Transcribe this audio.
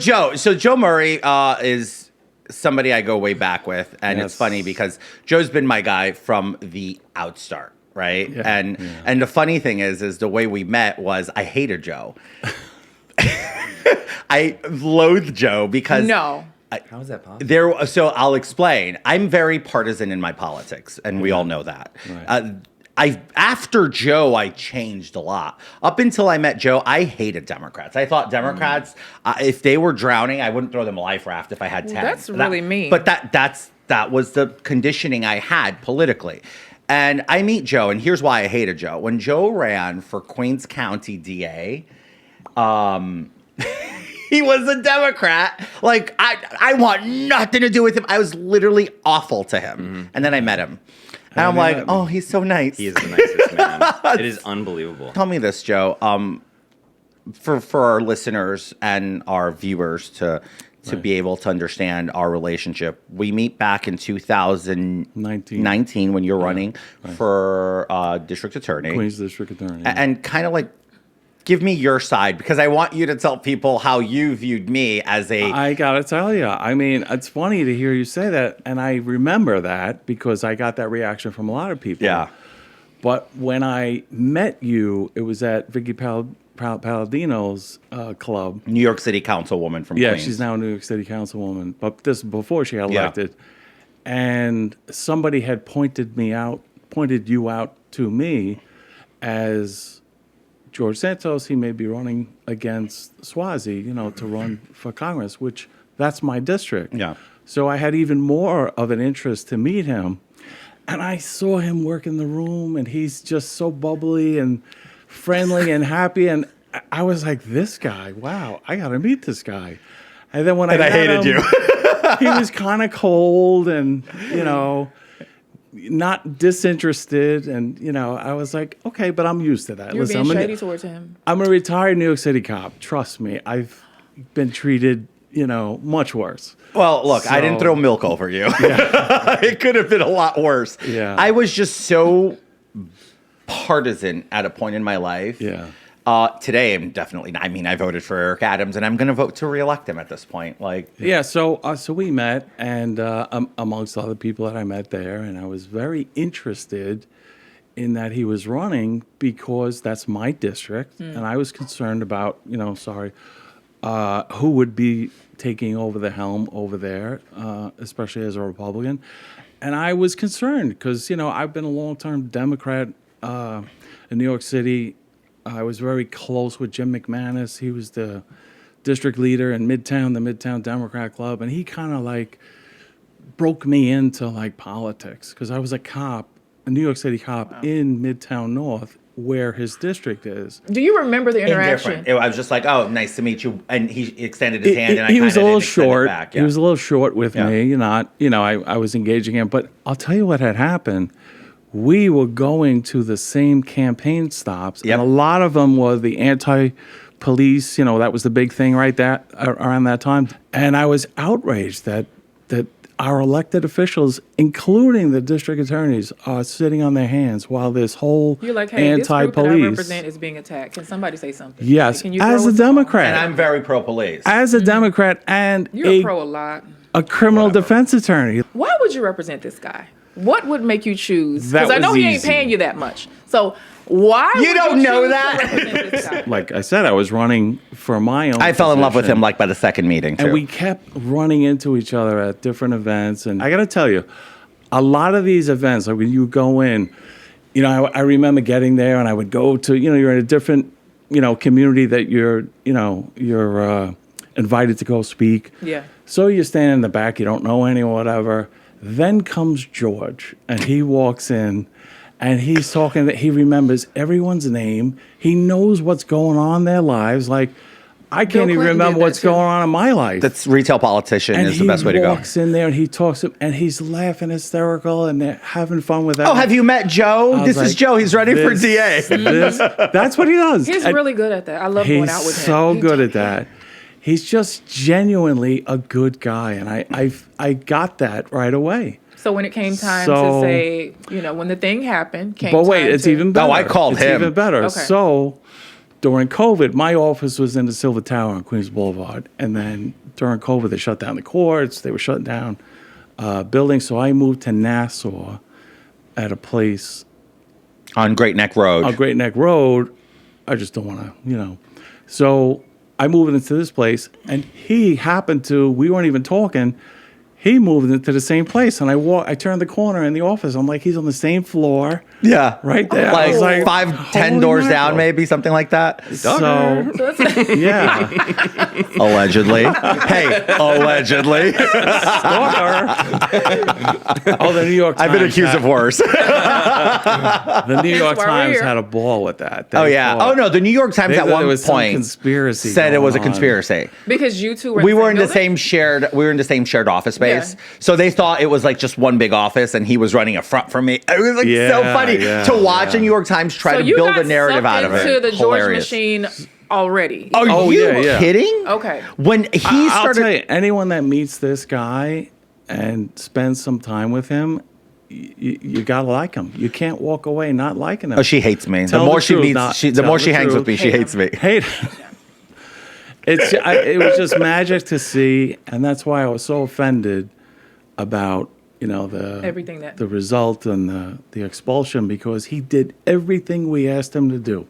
Joe. So Joe Murray is somebody I go way back with, and it's funny because Joe's been my guy from the outstart, right? Yeah. And the funny thing is the way we met was I hated Joe. I loathe Joe because No. How is that possible? So I'll explain. I'm very partisan in my politics, and we all know that. Right. After Joe, I changed a lot. Up until I met Joe, I hated Democrats. I thought Democrats, if they were drowning, I wouldn't throw them a life raft if I had 10. That's really mean. But that was the conditioning I had politically. And I meet Joe, and here's why I hated Joe. When Joe ran for Queens County DA, he was a Democrat. Like, I want nothing to do with him. I was literally awful to him. And then I met him. And I'm like, oh, he's so nice. He is the nicest man. It is unbelievable. Tell me this, Joe. For our listeners and our viewers to be able to understand our relationship, we meet back in 2019 when you're running for district attorney. Queens District Attorney. And kind of like, give me your side, because I want you to tell people how you viewed me as a... I gotta tell you, I mean, it's funny to hear you say that, and I remember that because I got that reaction from a lot of people. Yeah. But when I met you, it was at Vicky Palladino's club. New York City councilwoman from Queens. Yeah, she's now a New York City councilwoman, but this is before she got elected. And somebody had pointed you out to me as... George Santos, he may be running against Swazi, to run for Congress, which that's my district. Yeah. So I had even more of an interest to meet him. And I saw him work in the room, and he's just so bubbly and friendly and happy. And I was like, this guy, wow, I got to meet this guy. And then when I hated him, you. he was kind of cold and, not disinterested, and I was like, okay, but I'm used to that. You're being shady towards him. I'm a retired New York City cop. Trust me, I've been treated, much worse. Well, look, I didn't throw milk over you. It could have been a lot worse. Yeah. I was just so partisan at a point in my life. Yeah. Today, I'm definitely not. I mean, I voted for Eric Adams, and I'm going to vote to reelect him at this point. So we met, and amongst other people that I met there, and I was very interested in that he was running because that's my district, and I was concerned about, who would be taking over the helm over there, especially as a Republican. And I was concerned because, I've been a long-term Democrat in New York City. I was very close with Jim McManus. He was the district leader in Midtown, the Midtown Democrat Club, and he kind of broke me into politics because I was a cop, a New York City cop in Midtown North, where his district is. Do you remember the interaction? Indifferent. I was just like, oh, nice to meet you. And he extended his hand, and I he was a little short. Back. He was a little short with me. I was engaging him. But I'll tell you what had happened. We were going to the same campaign stops, and a lot of them were the anti-police. That was the big thing around that time. And I was outraged that our elected officials, including the district attorneys, are sitting on their hands while this whole You're like, hey, anti-police. This group that I represent is being attacked. Can somebody say something? Yes, Can you as a Democrat. And I'm very pro-police. As a Democrat and You're pro a lot. a criminal defense attorney. Why would you represent this guy? What would make you choose? That Because I know was he ain't easy. paying you that much. So why You would don't you know choose that? to represent this guy? Like I said, I was running for my own I fell in love with position. him by the second meeting, too. And we kept running into each other at different events. And I got to tell you, a lot of these events, like when you go in, I remember getting there and I would go to, you're in a different, community that you're invited to go speak. Yeah. So you stand in the back, you don't know any or whatever. Then comes George, and he walks in, and he's talking that he remembers everyone's name. He knows what's going on in their lives. Like, I can't even Clinton remember did that what's too. going on in my life. That's retail politician And is the best way to he go. walks in there, and he talks, and he's laughing hysterical, and they're having fun with that. Oh, have you met Joe? I was This is like, Joe. He's running for DA. That's what he does. He's And really good at that. I love going out with he's him. so He good do- at that. He's just genuinely a good guy, and I got that right away. So when it came time So- to say, when the thing happened, came But wait, time it's to- even better. I called it's him. even better. Okay. So during COVID, my office was in the Silver Tower on Queens Boulevard. And then during COVID, they shut down the courts. They were shutting down buildings. So I moved to Nassau at a place On Great Neck Road. on Great Neck Road. I just don't want to, So I moved into this place, and he happened to, we weren't even talking. He moved into the same place, and I turned the corner in the office. I'm like, he's on the same floor. Yeah. Right there. I Like, was like, 5-10 holy doors mackerel. down, maybe, something like that. So, yeah. Allegedly. Hey, allegedly. Oh, the New York Times. I've been accused of worse. The New York why we're Times here. had a ball with that. They Oh, yeah. thought- Oh, no. The New York Times they at thought one there was some point conspiracy said it was a going on. conspiracy. Because you two were We were in the building? same shared office space. Yeah. So they thought it was like just one big office and he was running a front for me. It was like so Yeah, funny yeah, to watch yeah. a New York Times try So to you build got a narrative sucked out of it. into the George Hilarious. machine already. Are Oh, you yeah, yeah. kidding? Okay. When he I'll started, tell you, anyone that meets this guy and spends some time with him, you gotta like him. You can't walk away not liking him. oh, she hates me. Tell the more the she truth, meets, not the tell more the she hangs truth. with me, she Hate hates me. Hate. It was just magic to see, and that's why I was so offended about Everything that- the result and the expulsion, because he did everything we asked him to do.